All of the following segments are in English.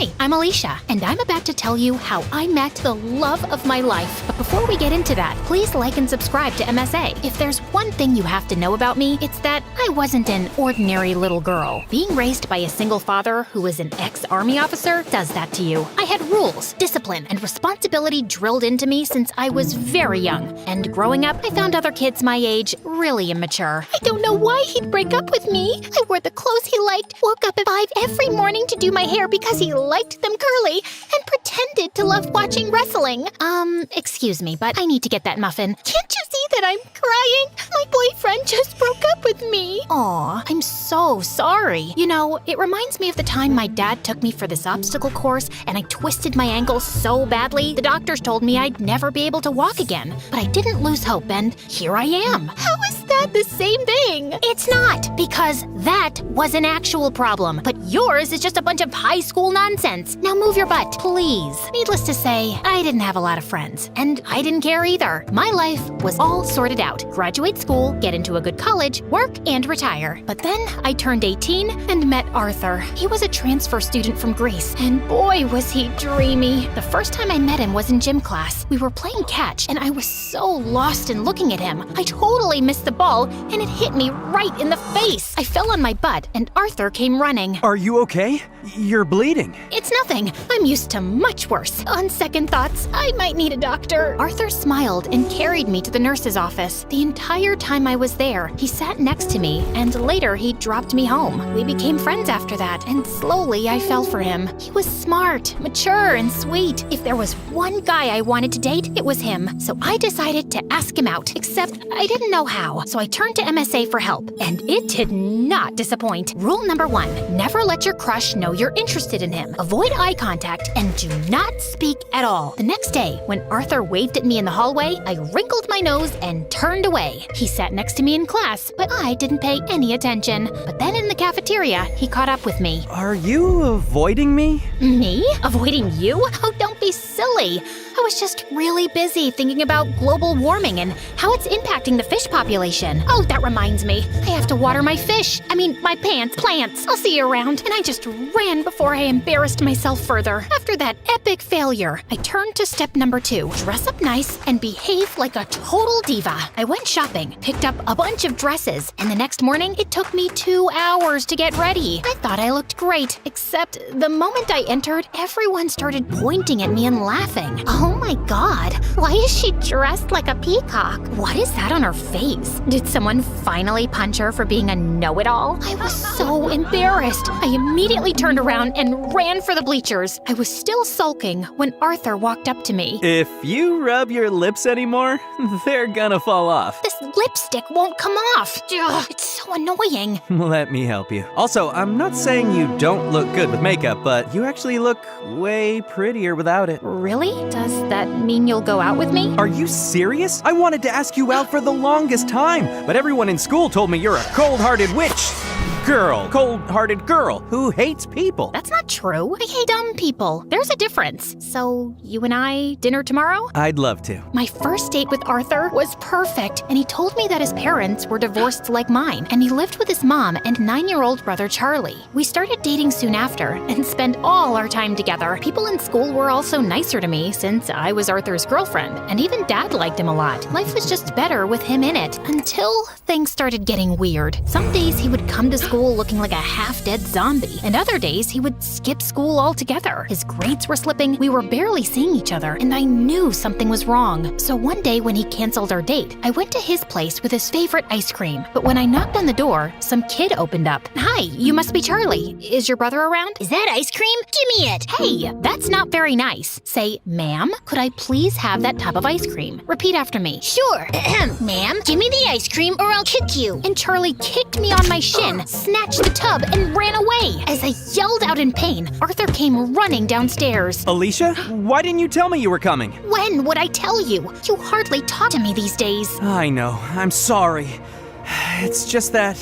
Hi, I'm Alicia, and I'm about to tell you how I met the love of my life. But before we get into that, please like and subscribe to MSA. If there's one thing you have to know about me, it's that I wasn't an ordinary little girl. Being raised by a single father who was an ex-army officer does that to you. I had rules, discipline, and responsibility drilled into me since I was very young. And growing up, I found other kids my age really immature. I don't know why he'd break up with me. I wore the clothes he liked, woke up at 5 every morning to do my hair because he liked them curly, and pretended to love watching wrestling. Excuse me, but I need to get that muffin. Can't you see that I'm crying? My boyfriend just broke up with me. Aw, I'm so sorry. You know, it reminds me of the time my dad took me for this obstacle course and I twisted my ankle so badly, the doctors told me I'd never be able to walk again. But I didn't lose hope, and here I am. How is that the same thing? It's not, because that was an actual problem, but yours is just a bunch of high school nonsense. Now move your butt, please. Needless to say, I didn't have a lot of friends, and I didn't care either. My life was all sorted out. Graduate school, get into a good college, work, and retire. But then I turned 18 and met Arthur. He was a transfer student from Greece, and boy was he dreamy. The first time I met him was in gym class. We were playing catch, and I was so lost in looking at him. I totally missed the ball, and it hit me right in the face. I fell on my butt, and Arthur came running. Are you okay? You're bleeding. It's nothing. I'm used to much worse. On second thoughts, I might need a doctor. Arthur smiled and carried me to the nurse's office. The entire time I was there, he sat next to me, and later he dropped me home. We became friends after that, and slowly I fell for him. He was smart, mature, and sweet. If there was one guy I wanted to date, it was him. So I decided to ask him out, except I didn't know how. So I turned to MSA for help, and it did not disappoint. Rule number 1, never let your crush know you're interested in him. Avoid eye contact and do not speak at all. The next day, when Arthur waved at me in the hallway, I wrinkled my nose and turned away. He sat next to me in class, but I didn't pay any attention. But then in the cafeteria, he caught up with me. Are you avoiding me? Me? Avoiding you? Oh, don't be silly. I was just really busy thinking about global warming and how it's impacting the fish population. Oh, that reminds me. I have to water my fish. My plants. I'll see you around. And I just ran before I embarrassed myself further. After that epic failure, I turned to step number 2. Dress up nice and behave like a total diva. I went shopping, picked up a bunch of dresses, and the next morning, it took me 2 hours to get ready. I thought I looked great, except the moment I entered, everyone started pointing at me and laughing. Oh my god, why is she dressed like a peacock? What is that on her face? Did someone finally punch her for being a know-it-all? I was so embarrassed. I immediately turned around and ran for the bleachers. I was still sulking when Arthur walked up to me. If you rub your lips anymore, they're gonna fall off. This lipstick won't come off. Ugh, it's so annoying. Let me help you. Also, I'm not saying you don't look good with makeup, but you actually look way prettier without it. Really? Does that mean you'll go out with me? Are you serious? I wanted to ask you out for the longest time, but everyone in school told me you're a cold-hearted cold-hearted girl who hates people. That's not true. I hate dumb people. There's a difference. So, you and I, dinner tomorrow? I'd love to. My first date with Arthur was perfect, and he told me that his parents were divorced like mine, and he lived with his mom and 9-year-old brother Charlie. We started dating soon after, and spent all our time together. People in school were also nicer to me since I was Arthur's girlfriend, and even Dad liked him a lot. Life was just better with him in it, until things started getting weird. Some days he would come to school looking like a half-dead zombie, and other days he would skip school altogether. His grades were slipping, we were barely seeing each other, and I knew something was wrong. So one day when he canceled our date, I went to his place with his favorite ice cream. But when I knocked on the door, some kid opened up. Hi, you must be Charlie. Is your brother around? Is that ice cream? Give me it. Hey, that's not very nice. Say, ma'am, could I please have that tub of ice cream? Repeat after me. Sure. Ma'am, give me the ice cream or I'll kick you. And Charlie kicked me on my shin, snatched the tub, and ran away. As I yelled out in pain, Arthur came running downstairs. Alicia, why didn't you tell me you were coming? When would I tell you? You hardly talk to me these days. I know. I'm sorry. it's just that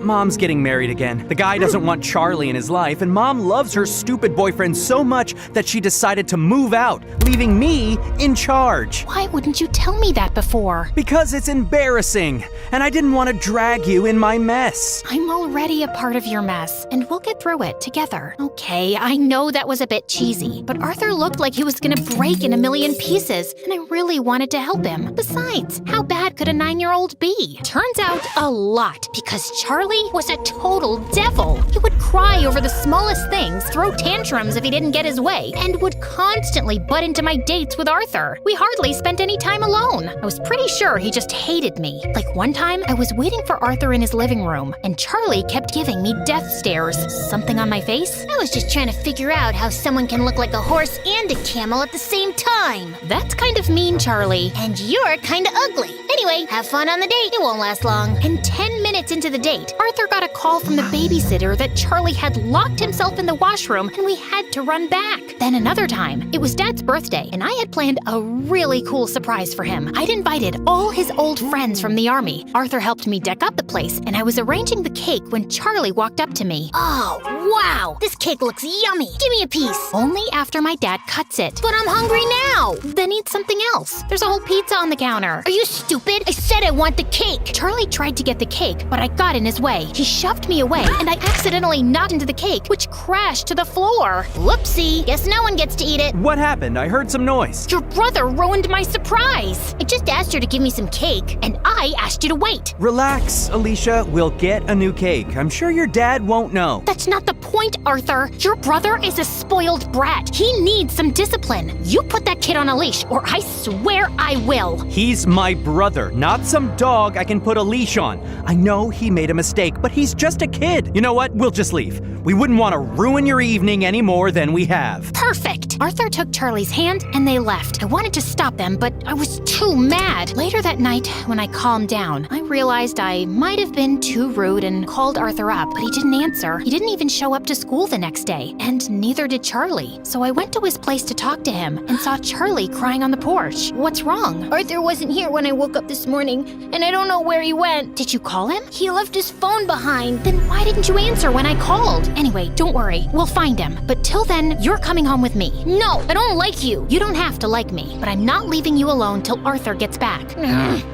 Mom's getting married again. The guy doesn't want Charlie in his life, and Mom loves her stupid boyfriend so much that she decided to move out, leaving me in charge. Why wouldn't you tell me that before? Because it's embarrassing, and I didn't want to drag you in my mess. I'm already a part of your mess, and we'll get through it together. Okay, I know that was a bit cheesy, but Arthur looked like he was gonna break in a million pieces, and I really wanted to help him. Besides, how bad could a 9-year-old be? Turns out a lot, because Charlie was a total devil. He would cry over the smallest things, throw tantrums if he didn't get his way, and would constantly butt into my dates with Arthur. We hardly spent any time alone. I was pretty sure he just hated me. Like one time, I was waiting for Arthur in his living room, and Charlie kept giving me death stares. Something on my face? I was just trying to figure out how someone can look like a horse and a camel at the same time. That's kind of mean, Charlie. And you're kinda ugly. Anyway, have fun on the date. It won't last long. And 10 minutes into the date, Arthur got a call from the babysitter that Charlie had locked himself in the washroom and we had to run back. Then another time, it was Dad's birthday and I had planned a really cool surprise for him. I'd invited all his old friends from the army. Arthur helped me deck up the place and I was arranging the cake when Charlie walked up to me. Oh, wow. This cake looks yummy. Give me a piece. Only after my dad cuts it. But I'm hungry now. Then eat something else. There's a whole pizza on the counter. Are you stupid? I said I want the cake. Charlie tried to get the cake, but I got in his way. He shoved me away, and I accidentally knocked into the cake, which crashed to the floor. Whoopsie. Guess no one gets to eat it. What happened? I heard some noise. Your brother ruined my surprise. I just asked her to give me some cake. And I asked you to wait. Relax, Alicia. We'll get a new cake. I'm sure your dad won't know. That's not the point, Arthur. Your brother is a spoiled brat. He needs some discipline. You put that kid on a leash, or I swear I will. He's my brother, not some dog I can put a leash on. I know he made a mistake, but he's just a kid. You know what? We'll just leave. We wouldn't want to ruin your evening any more than we have. Perfect. Arthur took Charlie's hand and they left. I wanted to stop them, but I was too mad. Later that night, when I calmed down, I realized I might have been too rude and called Arthur up, but he didn't answer. He didn't even show up to school the next day, and neither did Charlie. So I went to his place to talk to him and saw Charlie crying on the porch. What's wrong? Arthur wasn't here when I woke up this morning, and I don't know where he went. Did you call him? He left his phone behind. Then why didn't you answer when I called? Anyway, don't worry. We'll find him. But till then, you're coming home with me. No, I don't like you. You don't have to like me, but I'm not leaving you alone till Arthur gets back.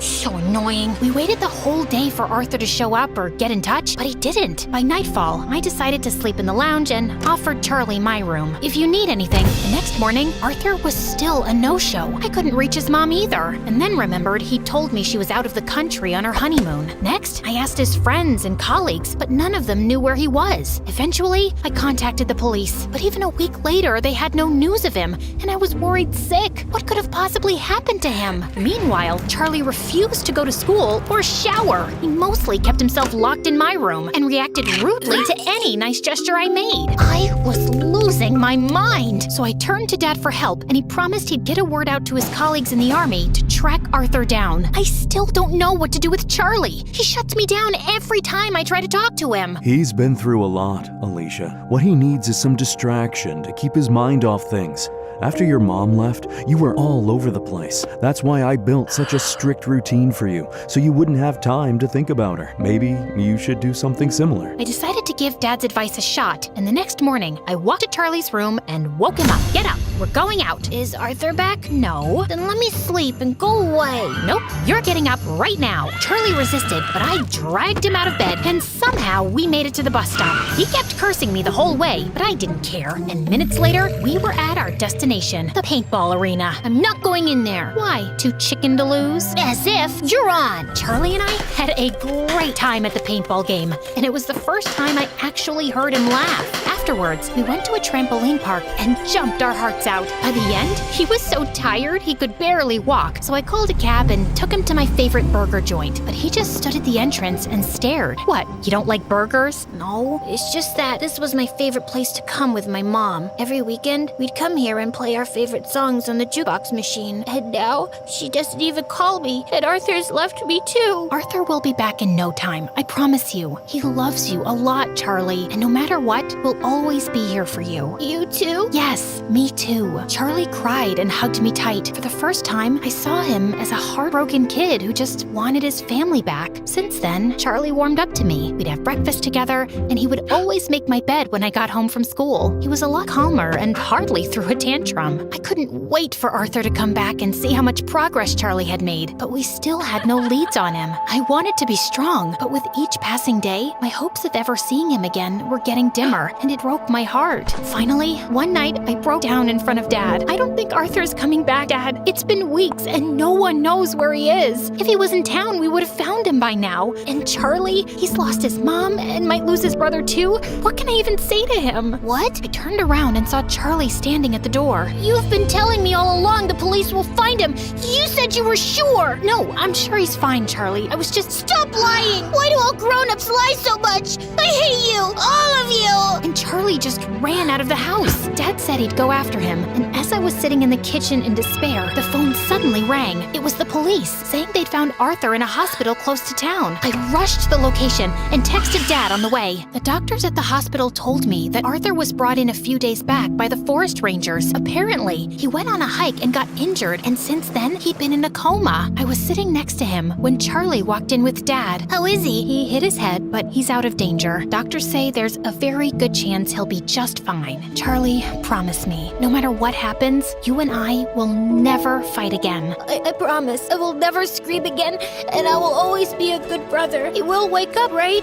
So annoying. We waited the whole day for Arthur to show up or get in touch, but he didn't. By nightfall, I decided to sleep in the lounge and offered Charlie my room. If you need anything. The next morning, Arthur was still a no-show. I couldn't reach his mom either, and then remembered he'd told me she was out of the country on her honeymoon. Next, I asked his friends and colleagues, but none of them knew where he was. Eventually, I contacted the police, but even a week later, they had no news of him, and I was worried sick. What could have possibly happened to him? Meanwhile, Charlie refused to go to school or shower. He mostly kept himself locked in my room and reacted rudely to any nice gesture I made. I was losing my mind. So I turned to Dad for help, and he promised he'd get a word out to his colleagues in the army to track Arthur down. I still don't know what to do with Charlie. He shuts me down every time I try to talk to him. He's been through a lot, Alicia. What he needs is some distraction to keep his mind off things. After your mom left, you were all over the place. That's why I built such a strict routine for you, so you wouldn't have time to think about her. Maybe you should do something similar. I decided to give Dad's advice a shot, and the next morning, I walked to Charlie's room and woke him up. Get up, we're going out. Is Arthur back? No. Then let me sleep and go away. Nope, you're getting up right now. Charlie resisted, but I dragged him out of bed, and somehow we made it to the bus stop. He kept cursing me the whole way, but I didn't care, and minutes later, we were at our destination. The paintball arena. I'm not going in there. Why? Too chicken to lose? As if you're on. Charlie and I had a great time at the paintball game, and it was the first time I actually heard him laugh. Afterwards, we went to a trampoline park and jumped our hearts out. By the end, he was so tired he could barely walk, so I called a cab and took him to my favorite burger joint, but he just stood at the entrance and stared. What, you don't like burgers? No, it's just that this was my favorite place to come with my mom. Every weekend, we'd come here and play play our favorite songs on the jukebox machine. And now, she doesn't even call me, and Arthur's left me too. Arthur will be back in no time, I promise you. He loves you a lot, Charlie, and no matter what, we'll always be here for you. You too? Yes, me too. Charlie cried and hugged me tight. For the first time, I saw him as a heartbroken kid who just wanted his family back. Since then, Charlie warmed up to me. We'd have breakfast together, and he would always make my bed when I got home from school. He was a lot calmer and hardly threw a tantrum. I couldn't wait for Arthur to come back and see how much progress Charlie had made, but we still had no leads on him. I wanted to be strong, but with each passing day, my hopes of ever seeing him again were getting dimmer, and it broke my heart. Finally, one night, I broke down in front of Dad. I don't think Arthur's coming back, Dad. It's been weeks, and no one knows where he is. If he was in town, we would have found him by now. And Charlie, he's lost his mom and might lose his brother too. What can I even say to him? What? I turned around and saw Charlie standing at the door. You've been telling me all along the police will find him. You said you were sure. No, I'm sure he's fine, Charlie. I was just... Stop lying. Why do all grown-ups lie so much? I hate you, all of you. And Charlie just ran out of the house. Dad said he'd go after him, and as I was sitting in the kitchen in despair, the phone suddenly rang. It was the police, saying they'd found Arthur in a hospital close to town. I rushed to the location and texted Dad on the way. The doctors at the hospital told me that Arthur was brought in a few days back by the forest rangers. Apparently, he went on a hike and got injured, and since then, he'd been in a coma. I was sitting next to him when Charlie walked in with Dad. How is he? He hit his head, but he's out of danger. Doctors say there's a very good chance he'll be just fine. Charlie, promise me, no matter what happens, you and I will never fight again. I promise. I will never scream again, and I will always be a good brother. He will wake up, right?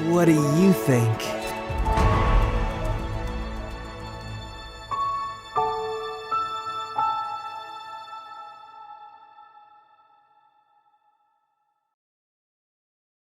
What do you think?